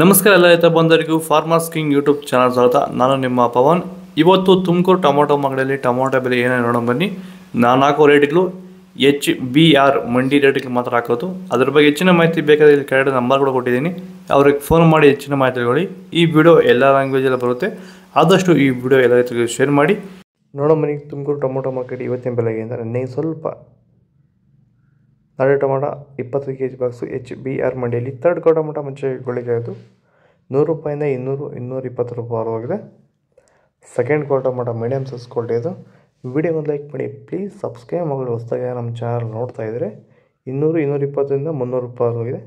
ನಮಸ್ಕಾರ ಎಲ್ಲ ರೈತ ಬಂದವರಿಗೂ ಫಾರ್ಮರ್ಸ್ ಕಿಂಗ್ ಯೂಟ್ಯೂಬ್ ಚಾನಲ್ ಸ್ವಾಗತ. ನಾನು ನಿಮ್ಮ ಪವನ್. ಇವತ್ತು ತುಮಕೂರು ಟೊಮೊಟೊ ಮಾರ್ಕೆಟಲ್ಲಿ ಟೊಮೊಟೊ ಬೆಲೆ ಏನೇನು ನೋಡೋಣ ಬನ್ನಿ. ನಾನು ಹಾಕೋ ರೇಟ್ಗಳು HBR ಮಂಡಿ ರೇಟ್ಗಳು ಮಾತ್ರ ಹಾಕೋದು. ಅದ್ರ ಬಗ್ಗೆ ಹೆಚ್ಚಿನ ಮಾಹಿತಿ ಬೇಕಾದರೆ ಇಲ್ಲಿ ಕೆಳಗಡೆ ನಂಬರ್ ಕೂಡ ಕೊಟ್ಟಿದ್ದೀನಿ, ಅವ್ರಿಗೆ ಫೋನ್ ಮಾಡಿ ಹೆಚ್ಚಿನ ಮಾಹಿತಿ ತಿಳ್ಕೊಳ್ಳಿ. ಈ ವಿಡಿಯೋ ಎಲ್ಲ ಲ್ಯಾಂಗ್ವೇಜಲ್ಲಿ ಬರುತ್ತೆ, ಆದಷ್ಟು ಈ ವಿಡಿಯೋ ಎಲ್ಲ ರೈತರಿಗೆ ಶೇರ್ ಮಾಡಿ. ನೋಡೋ ಬನ್ನಿ, ತುಮಕೂರು ಟೊಮೊಟೊ ಮಾರ್ಕೆಟ್ ಇವತ್ತಿನ ಬೆಲೆಗೆ ಅಂದರೆ ನನಗೆ ಸ್ವಲ್ಪ ನಾಳೆ ಟೊಮೊಟೊ 20 kg ಬಾಕ್ಸು HBR ಮಂಡಿಯಲ್ಲಿ ಥರ್ಡ್ ಕೋ ಟೊಮೊಟೊ ಮುಂಚೆಗಳಿಗೆ ಅದು ₹100 200-220 ರೂಪಾಯಿವರೆಗಿದೆ. ಸೆಕೆಂಡ್ ಕೋ ಟೊಮೊಟೊ ಮೀಡಿಯಮ್ ಸೈಜ್ ಕ್ವಾಲಿಟಿ ಅದು. ವಿಡಿಯೋ ಒಂದು ಲೈಕ್ ಮಾಡಿ, ಪ್ಲೀಸ್ ಸಬ್ಸ್ಕ್ರೈಬ್ ಮಾಡಿ. ಹೊಸದಾಗಿ ನಮ್ಮ ಚಾನಲ್ ನೋಡ್ತಾ ಇದ್ದರೆ 200-220 ರೂಪಾಯಿವರೆಗಿದೆ.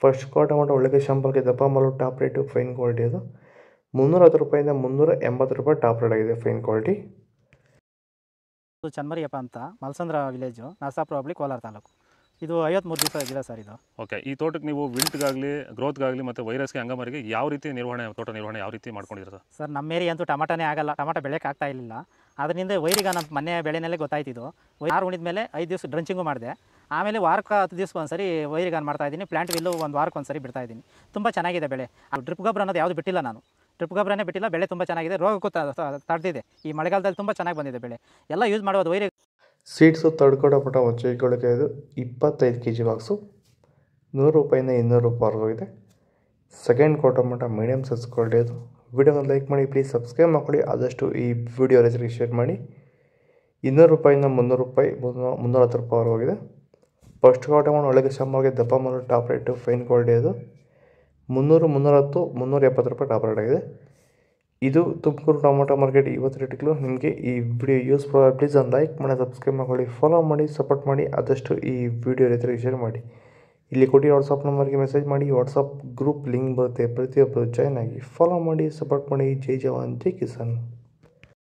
ಫಸ್ಟ್ ಕೋ ಟೊಮೊಟೊ ಒಳ್ಳೆಗೆ ಶಾಂಪಲ್ಗೆ ದಪ್ಪ ಮಾಲು ಟಾಪ್ ರೇಟು ಫೈನ್ ಕ್ವಾಲಿಟಿ ಅದು ₹310-380 ಟಾಪ್ ರೇಟ್ ಆಗಿದೆ ಫೈನ್ ಕ್ವಾಲಿಟಿ. ಚನ್ಮರಿಯಪ್ಪ ಅಂತ ಮಲ್ಸಂದ್ರ ವಿಲೇಜು, ನರಸಾಪುರ ಹೋಬಳಿ, ಕೋಲಾರ ತಾಲೂಕು. ಇದು 53 ದಿವಸ ಗಿಡ ಸರ್ ಇದು. ಓಕೆ, ಈ ತೋಟಕ್ಕೆ ನೀವು ವಿಲ್ಟ್ಗಾಗಲಿ ಗ್ರೋತ್ಗಾಗಲಿ ಮತ್ತು ವೈರಸ್ಗೆ ಅಂಗಮಾರಿಗೆ ಯಾವ ರೀತಿ ತೋಟ ನಿರ್ವಹಣೆ ಯಾವ ರೀತಿ ಮಾಡ್ಕೊಂಡಿದ್ದೀರಾ ಸರ್? ನಮ್ಮ ಏರಿಯಾ ಅಂತೂ ಟಮಾಟನೇ ಆಗಲ್ಲ, ಟಮಾಟೋ ಬೆಳೆಯೋಕೆ ಆಗ್ತಾ ಇರಲಿಲ್ಲ. ಅದರಿಂದ ವೈರಿಗೆ ನಮ್ಮ ಮನೆ ಬೆಳೆನಲ್ಲೇ ಗೊತ್ತಾಯ್ತಿದ್ದು. ಆರು ಉಣಿದ ಮೇಲೆ 5 ದಿವಸ ಡ್ರಂಚಿಂಗು ಮಾಡಿದೆ. ಆಮೇಲೆ ವಾರಕ್ಕೆ 10 ದಿವಸಕ್ಕೆ ಒಂದ್ಸರಿ ವೈರಿಗಾನ್ ಮಾಡ್ತಾಯಿದ್ದೀನಿ. ಪ್ಲಾಂಟ್ ವಿಲ್ಲು ಒಂದು ವಾರಕ್ಕೆ ಒಂದ್ಸರಿ ಬಿಡ್ತಾಯಿದ್ದೀನಿ. ತುಂಬ ಚೆನ್ನಾಗಿದೆ ಬೆಳೆ. ಡ್ರಿಪ್ ಗೊಬ್ಬರ ಅನ್ನೋದು ಯಾವುದು ಬಿಟ್ಟಿಲ್ಲ ನಾನು, ಡ್ರಿಪ್ ಗೊಬ್ಬರನೇ ಬಿಟ್ಟಿಲ್ಲ. ಬೆಳೆ ತುಂಬ ಚೆನ್ನಾಗಿದೆ, ರೋಗಕ್ಕೂ ತಡೆದಿದೆ. ಈ ಮಳೆಗಾಲದಲ್ಲಿ ತುಂಬ ಚೆನ್ನಾಗಿ ಬಂದಿದೆ ಬೆಳೆ. ಎಲ್ಲ ಯೂಸ್ ಮಾಡೋದು ವೈರಿ ಸೀಡ್ಸು ಥರ್ಡ್ ಕೋ ಟೊಮೊಟೊ ಮುಂಚೆಗಳಿಗೆ ಇದು 25 kg ಬಾಕ್ಸು ₹100-200 ರೂಪಾಯಿವರೆಗಿದೆ. ಸೆಕೆಂಡ್ ಕೋ ಟೊಮೊಟೊ ಮೀಡಿಯಮ್ ಸೈಜ್ ಕ್ವಾಲಿಟಿ ಅದು. ವಿಡಿಯೋನ ಲೈಕ್ ಮಾಡಿ, ಪ್ಲೀಸ್ ಸಬ್ಸ್ಕ್ರೈಬ್ ಮಾಡಿ. ಆದಷ್ಟು ಈ ವಿಡಿಯೋ ರೈತರಿಗೆ ಶೇರ್ ಮಾಡಿ. ₹200-300 ರೂಪಾಯಿವರೆಗಿದೆ. ಫಸ್ಟ್ ಕೋ ಟೊಮೊಟೊ ಒಳಗೆ ಶಾಂಪಲ್ಗೆ ದಪ್ಪ ಮಾಲು ಟಾಪ್ ರೇಟು ಫೈನ್ ಕ್ವಾಲಿಟಿ ಅದು ₹310-370 ರೂಪಾಯಿ ಟಾಪ್ ರೇಟ್ ಆಗಿದೆ. ಇದು ತುಮಕೂರು ಟೊಮೊಟೊ ಮಾರ್ಕೆಟ್ ಇವತ್ತು ರೇಟ್ಗಳು. ನಿಮಗೆ ಈ ವಿಡಿಯೋ ಯೂಸ್ ಪ್ಲೀಸ್ ಒಂದು ಲೈಕ್ ಮಾಡಿ, ಸಬ್ಸ್ಕ್ರೈಬ್ ಮಾಡಿ, ಫಾಲೋ ಮಾಡಿ, ಸಪೋರ್ಟ್ ಮಾಡಿ. ಆದಷ್ಟು ಈ ವಿಡಿಯೋ ರೈತರಿಗೆ ಶೇರ್ ಮಾಡಿ. ಇಲ್ಲಿ ಕೊಟ್ಟಿರೋ ವಾಟ್ಸಪ್ ನಂಬರ್ಗೆ ಮೆಸೇಜ್ ಮಾಡಿ. ವಾಟ್ಸಪ್ ಗ್ರೂಪ್ ಲಿಂಕ್ ಬರುತ್ತೆ, ಪ್ರತಿಯೊಬ್ಬರು ಜಾಯ್ನ್ ಆಗಿ ಫಾಲೋ ಮಾಡಿ, ಸಪೋರ್ಟ್ ಮಾಡಿ. ಜೈ ಜವಾನ್ ಜೈ ಕಿಸಾನ್.